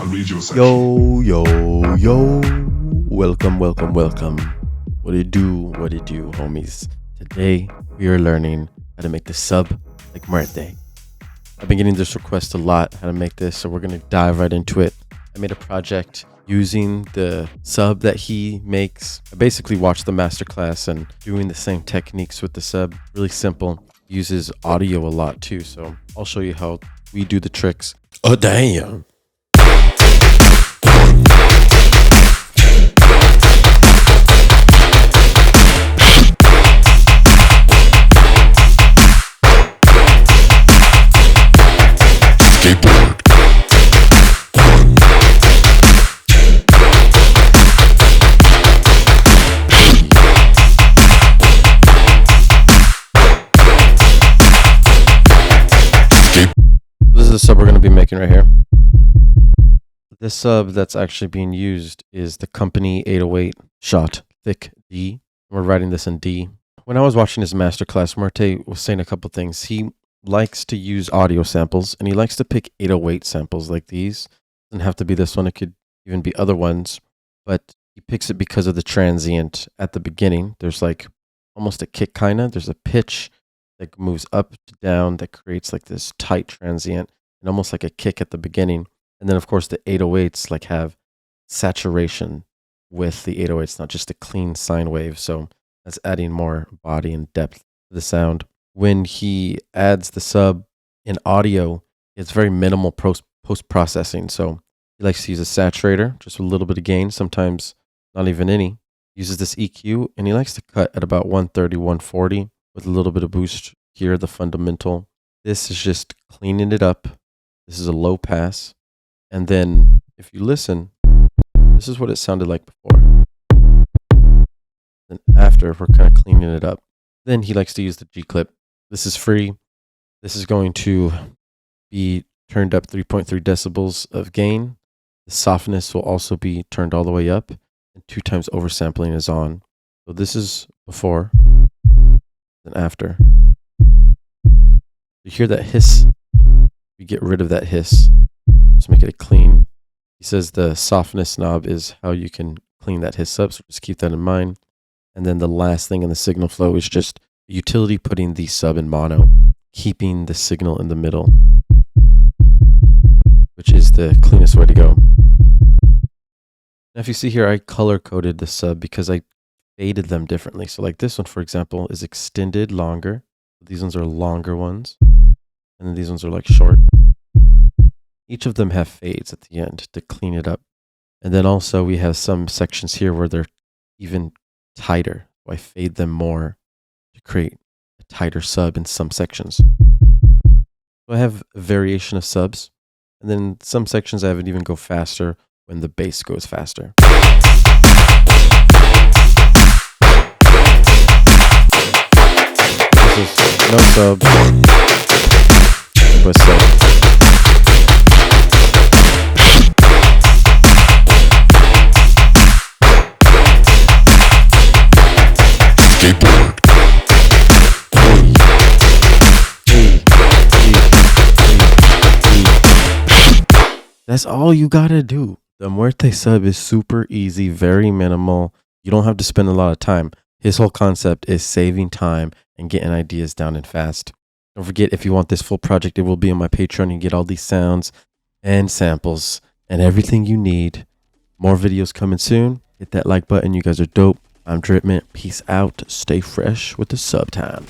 radio section. Yo. Welcome. What it do, homies? Today, we are learning how to make the sub like Muerte. I've been getting this request a lot, how to make this, so we're going to dive right into it. I made a project using the sub that he makes. I basically watched the masterclass and doing the same techniques with the sub. Really simple. Uses audio a lot too, so I'll show you how we do the tricks. Oh, damn. This is the sub we're going to be making right here. This sub that's actually being used is the Company 808 Shot Thick D. We're writing this in D. When I was watching his masterclass, Muerte was saying a couple things. He likes to use audio samples, and he likes to pick 808 samples like these. Doesn't have to be this one. It could even be other ones. But he picks it because of the transient at the beginning. There's like almost a kick kind of. There's a pitch that moves up to down that creates like this tight transient and almost like a kick at the beginning. And then of course the 808s like have saturation with the 808s, not just a clean sine wave. So that's adding more body and depth to the sound. When he adds the sub in audio, it's very minimal post-processing. So he likes to use a saturator, just a little bit of gain, sometimes not even any. He uses this EQ and he likes to cut at about 130, 140. With a little bit of boost here, the fundamental. This is just cleaning it up. This is a low pass. And then if you listen, this is what it sounded like before. Then after, we're kind of cleaning it up. Then he likes to use the G clip. This is free. This is going to be turned up 3.3 decibels of gain. The softness will also be turned all the way up. And 2 times oversampling is on. So this is before. And after. You hear that hiss? We get rid of that hiss. Just make it a clean. He says the softness knob is how you can clean that hiss up, so just keep that in mind. And then the last thing in the signal flow is just the utility putting the sub in mono, keeping the signal in the middle, which is the cleanest way to go. Now if you see here, I color coded the sub because I faded them differently. So like this one, for example, is extended longer. These ones are longer ones. And then these ones are like short. Each of them have fades at the end to clean it up. And then also we have some sections here where they're even tighter. So I fade them more to create a tighter sub in some sections. So I have a variation of subs. And then some sections I have it even go faster when the bass goes faster. No sub, but sub. That's all you gotta do. The Muerte sub is super easy, very minimal. You don't have to spend a lot of time. His whole concept is saving time and getting ideas down and fast. Don't forget, if you want this full project, it will be on my Patreon. You get all these sounds and samples and everything you need. More videos coming soon. Hit that like button. You guys are dope. I'm Dripment. Peace out. Stay fresh with the sub time.